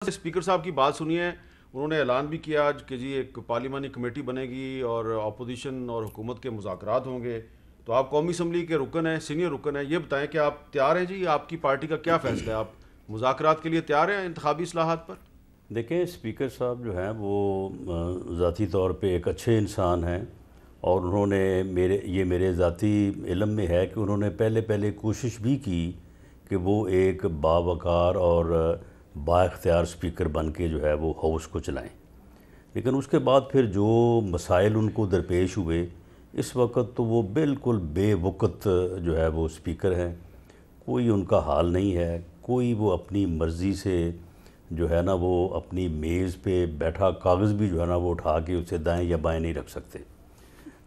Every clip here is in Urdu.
اسپیکر صاحب کی بات سنی ہے، انہوں نے اعلان بھی کیا آج کہ جی ایک پارلیمانی کمیٹی بنے گی اور اپوزیشن اور حکومت کے مذاکرات ہوں گے. تو آپ قومی اسمبلی کے رکن ہیں، سینئر رکن ہیں، یہ بتائیں کہ آپ تیار ہیں جی؟ آپ کی پارٹی کا کیا فیصلہ ہے؟ آپ مذاکرات کے لیے تیار ہیں انتخابی اصلاحات پر؟ دیکھیں، اسپیکر صاحب جو ہیں وہ ذاتی طور پہ ایک اچھے انسان ہیں، اور انہوں نے میرے ذاتی علم میں ہے کہ انہوں نے پہلے کوشش بھی کی کہ وہ ایک باوقار اور با اختیار اسپیکر بن کے جو ہے وہ ہاؤس کو چلائیں. لیکن اس کے بعد پھر جو مسائل ان کو درپیش ہوئے، اس وقت تو وہ بالکل بے وقت جو ہے وہ اسپیکر ہیں. کوئی ان کا حال نہیں ہے، کوئی وہ اپنی مرضی سے جو ہے نا وہ اپنی میز پہ بیٹھا کاغذ بھی جو ہے نا وہ اٹھا کے اسے دائیں یا بائیں نہیں رکھ سکتے.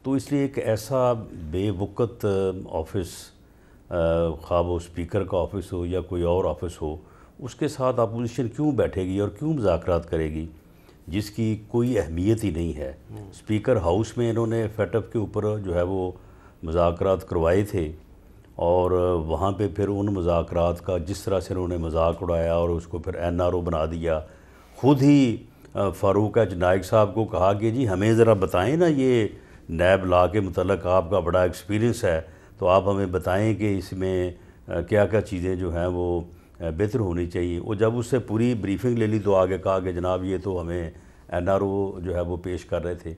تو اس لیے ایک ایسا بے وقت آفس، خواہ وہ اسپیکر کا آفس ہو یا کوئی اور آفس ہو، اس کے ساتھ اپوزیشن کیوں بیٹھے گی اور کیوں مذاکرات کرے گی جس کی کوئی اہمیت ہی نہیں ہے. اسپیکر ہاؤس میں انہوں نے فیٹ اپ کے اوپر جو ہے وہ مذاکرات کروائے تھے، اور وہاں پہ پھر ان مذاکرات کا جس طرح سے انہوں نے مذاق اڑایا اور اس کو پھر این آر او بنا دیا. خود ہی فاروق ایچ نائک صاحب کو کہا کہ جی ہمیں ذرا بتائیں نا، یہ نیب لا کے متعلق آپ کا بڑا ایکسپیرینس ہے، تو آپ ہمیں بتائیں کہ اس میں کیا کیا چیزیں جو ہیں وہ بہتر ہونی چاہیے. وہ جب اس سے پوری بریفنگ لے لی تو آگے کہا کہ جناب یہ تو ہمیں این آر او جو ہے وہ پیش کر رہے تھے.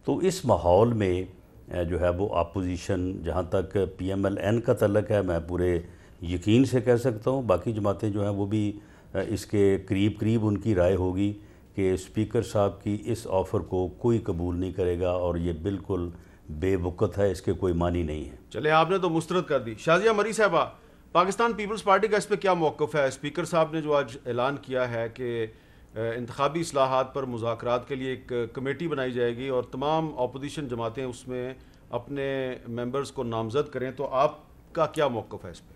تو اس ماحول میں جو ہے وہ اپوزیشن، جہاں تک پی ایم ایل این کا تعلق ہے، میں پورے یقین سے کہہ سکتا ہوں باقی جماعتیں جو ہیں وہ بھی اس کے قریب ان کی رائے ہوگی کہ اسپیکر صاحب کی اس آفر کو کوئی قبول نہیں کرے گا، اور یہ بالکل بے وقت ہے، اس کے کوئی معنی نہیں ہے. چلے آپ نے تو مسترد کر دی. شازیہ مری صاحبہ، پاکستان پیپلز پارٹی کا اس پہ کیا موقف ہے؟ اسپیکر صاحب نے جو آج اعلان کیا ہے کہ انتخابی اصلاحات پر مذاکرات کے لیے ایک کمیٹی بنائی جائے گی اور تمام اپوزیشن جماعتیں اس میں اپنے ممبرز کو نامزد کریں، تو آپ کا کیا موقف ہے اس پہ؟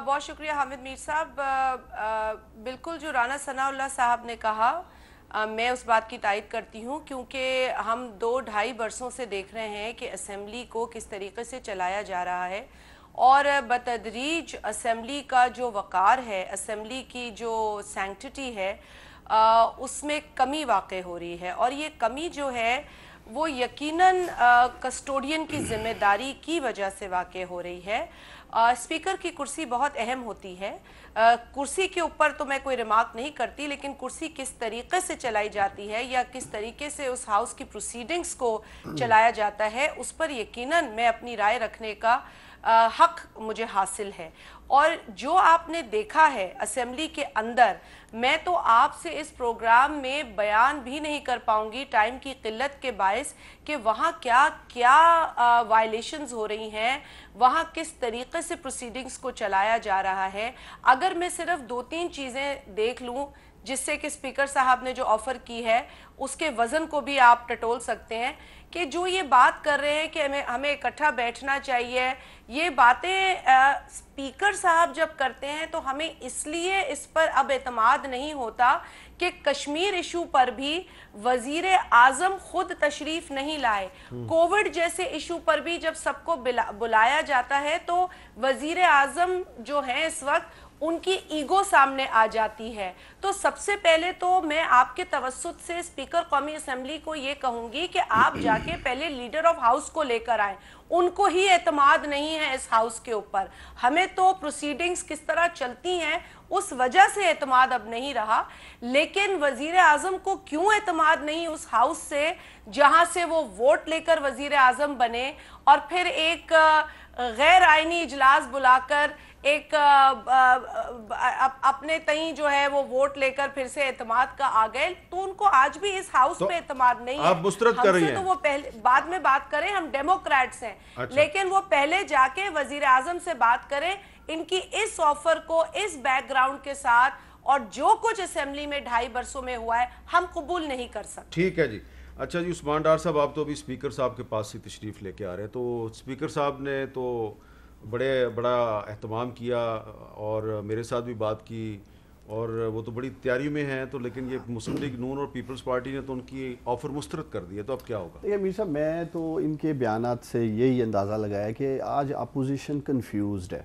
بہت شکریہ حامد میر صاحب. بالکل جو رانا ثناء اللہ صاحب نے کہا، میں اس بات کی تائید کرتی ہوں، کیونکہ ہم 2-2.5 برسوں سے دیکھ رہے ہیں کہ اسمبلی کو کس طریقے سے چلایا جا رہا ہے، اور بتدریج اسمبلی کا جو وقار ہے، اسمبلی کی جو سینکٹٹی ہے، اس میں کمی واقع ہو رہی ہے. اور یہ کمی جو ہے وہ یقیناً کسٹوڈین کی ذمہ داری کی وجہ سے واقع ہو رہی ہے. اسپیکر کی کرسی بہت اہم ہوتی ہے. کرسی کے اوپر تو میں کوئی ریمارک نہیں کرتی، لیکن کرسی کس طریقے سے چلائی جاتی ہے یا کس طریقے سے اس ہاؤس کی پروسیڈنگز کو چلایا جاتا ہے، اس پر یقیناً میں اپنی رائے رکھنے کا حق مجھے حاصل ہے. اور جو آپ نے دیکھا ہے اسمبلی کے اندر، میں تو آپ سے اس پروگرام میں بیان بھی نہیں کر پاؤں گی ٹائم کی قلت کے باعث کہ وہاں کیا وائلیشنز ہو رہی ہیں، وہاں کس طریقے سے پروسیڈنگز کو چلایا جا رہا ہے. اگر میں صرف 2-3 چیزیں دیکھ لوں جس سے کہ اسپیکر صاحب نے جو آفر کی ہے اس کے وزن کو بھی آپ ٹٹول سکتے ہیں، کہ جو یہ بات کر رہے ہیں کہ ہمیں اکٹھا بیٹھنا چاہیے، یہ باتیں اسپیکر صاحب جب کرتے ہیں تو ہمیں اس لیے اس پر اب اعتماد نہیں ہوتا کہ کشمیر ایشو پر بھی وزیر اعظم خود تشریف نہیں لائے. کووڈ جیسے ایشو پر بھی جب سب کو بلایا جاتا ہے تو وزیر اعظم جو ہیں اس وقت، ان کی ایگو سامنے آ جاتی ہے. تو سب سے پہلے تو میں آپ کے توسط سے اسپیکر قومی اسمبلی کو یہ کہوں گی کہ آپ جا کے پہلے لیڈر آف ہاؤس کو لے کر آئیں. ان کو ہی اعتماد نہیں ہے اس ہاؤس کے اوپر. ہمیں تو پروسیڈنگز کس طرح چلتی ہیں اس وجہ سے اعتماد اب نہیں رہا. لیکن وزیر اعظم کو کیوں اعتماد نہیں اس ہاؤس سے جہاں سے وہ ووٹ لے کر وزیر اعظم بنے، اور پھر ایک غیر آئینی اجلاس بلا کر ایک اپنے تئیں جو ہے وہ ووٹ لے کر پھر سے اعتماد کا آ گئے. تو ان کو آج بھی اس ہاؤس پہ اعتماد نہیں ہے. آپ مسترد کر رہی ہیں. ہم سے تو وہ پہلے بعد میں بات کریں، ہم ڈیموکریٹس ہیں. لیکن وہ پہلے جا کے وزیر اعظم سے بات کریں. ان کی اس آفر کو اس بیک گراؤنڈ کے ساتھ اور جو کچھ اسمبلی میں 2.5 برسوں میں ہوا ہے ہم قبول نہیں کر سکتے. ٹھیک ہے جی. اچھا جی، عثمان ڈار صاحب، آپ تو ابھی اسپیکر صاحب کے پاس سے تشریف لے کے آ رہے ہیں. تو اسپیکر صاحب نے تو بڑا اہتمام کیا اور میرے ساتھ بھی بات کی، اور وہ تو بڑی تیاری میں ہیں. تو لیکن یہ مسلم لیگ نون اور پیپلز پارٹی نے تو ان کی آفر مسترد کر دی ہے. تو اب کیا ہوگا؟ دیکھیے میر صاحب، میں تو ان کے بیانات سے یہی اندازہ لگایا کہ آج اپوزیشن کنفیوزڈ ہے.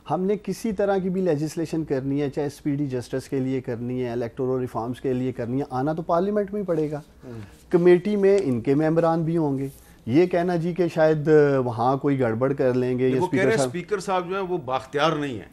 ہم نے کسی طرح کی بھی لیجسلیشن کرنی ہے، چاہے اسپیڈی جسٹس کے لیے کرنی ہے، الیکٹورل ریفارمز کے لیے کرنی ہے، آنا تو پارلیمنٹ میں ہی پڑے گا. کمیٹی میں ان کے ممبران بھی ہوں گے. یہ کہنا جی کہ شاید وہاں کوئی گڑبڑ کر لیں گے. وہ کہہ رہے ہیں اسپیکر صاحب جو ہیں وہ بااختیار نہیں ہیں.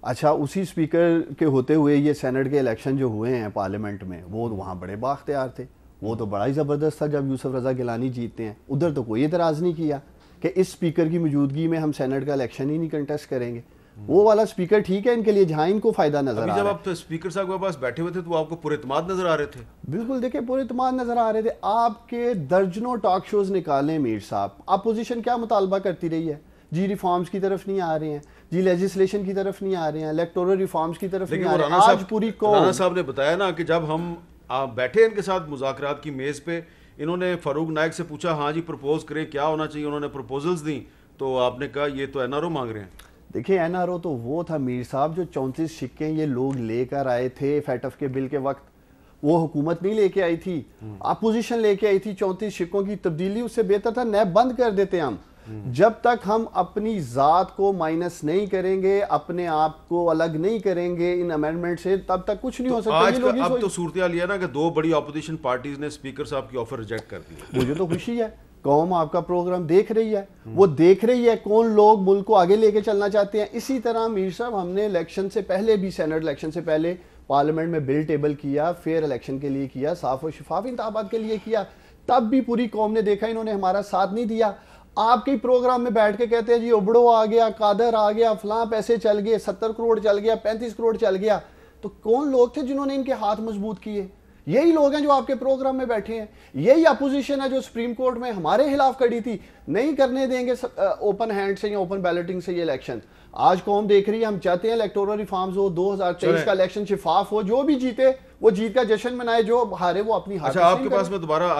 اچھا، اسی اسپیکر کے ہوتے ہوئے یہ سینٹ کے الیکشن جو ہوئے ہیں پارلیمنٹ میں، وہ وہاں بڑے بااختیار تھے. وہ تو بڑا ہی زبردست تھا جب یوسف رضا گیلانی جیتتے ہیں. ادھر تو کوئی اعتراض نہیں کیا کہ اس اسپیکر کی موجودگی میں ہم سینٹ کا الیکشن ہی نہیں کنٹیسٹ کریں گے. وہ والا اسپیکر ٹھیک ہے ان کے لیے جہاں ان کو فائدہ نظر آ رہا ہے. جب آپ اسپیکر صاحب کے پاس بیٹھے ہوئے تھے تو آپ کو پر اعتماد نظر آ رہے تھے؟ بالکل، دیکھیں پر اعتماد نظر آ رہے تھے. آپ کے درجنوں ٹاک شوز نکالیں میر صاحب، اپوزیشن کیا مطالبہ کرتی رہی ہے؟ جی ریفارمز کی طرف نہیں آ رہے ہیں، جی لیجسلیشن کی طرف نہیں آ رہے ہیں، الیکٹورل ریفارمز کی طرف نہیں آ رہے ہیں. آج پوری قوم، رانا صاحب نے بتایا نا کہ جب ہم بیٹھے ان کے ساتھ مذاکرات کی میز پہ، انہوں نے فاروق نائک سے پوچھا ہاں جی پرپوز کریں کیا ہونا چاہیے، انہوں نے پرپوزلز دیں تو آپ نے کہا یہ تو این آر او مانگ رہے ہیں. دیکھیں این آر او تو وہ تھا میر صاحب جو 34 سکے یہ لوگ لے کر آئے تھے فیٹف کے بل کے وقت. وہ حکومت نہیں لے کے آئی تھی، اپوزیشن لے کے آئی تھی. 34 سکوں کی تبدیلی، اس سے بہتر تھا نیب بند کر دیتے ہم. جب تک ہم اپنی ذات کو مائنس نہیں کریں گے، اپنے آپ کو الگ نہیں کریں گے ان امینڈمنٹ سے، تب تک کچھ نہیں ہو سکتا. اب تو صورتحال یہ نا کہ 2 بڑی اپوزیشن پارٹیز نے اسپیکر صاحب کی آفر ریجیکٹ کر دی. مجھے تو خوشی ہے، قوم آپ کا پروگرام دیکھ رہی ہے، وہ دیکھ رہی ہے کون لوگ ملک کو آگے لے کے چلنا چاہتے ہیں. اسی طرح میر صاحب ہم نے الیکشن سے پہلے بھی، سینٹ الیکشن سے پہلے پارلیمنٹ میں بل ٹیبل کیا، فیئر الیکشن کے لیے کیا، صاف و شفاف انتخابات کے لیے کیا. تب بھی پوری قوم نے دیکھا انہوں نے ہمارا ساتھ نہیں دیا. آپ کے پروگرام میں بیٹھ کے کہتے ہیں جی اوبڑو آ گیا، قادر آ گیا، فلاں پیسے چل گئے، 70 کروڑ چل گیا، 35 کروڑ چل گیا. تو کون لوگ تھے جنہوں نے ان کے ہاتھ مضبوط کیے؟ یہی لوگ ہیں جو آپ کے پروگرام میں بیٹھے ہیں. یہی اپوزیشن ہے جو سپریم کورٹ میں ہمارے خلاف کھڑی تھی. نہیں کرنے دیں گے اوپن ہینڈ سے یا اوپن بیلٹنگ سے یہ الیکشن. آج قوم دیکھ رہی ہے، ہم چاہتے ہیں الیکٹورل ریفارمز ہو، 2023 کا الیکشن شفاف ہو، جو بھی جیتے وہ جیت کا جشن منائے، جو ہارے وہ اپنی ہار. اچھا، آپ کے پاس میں دوبارہ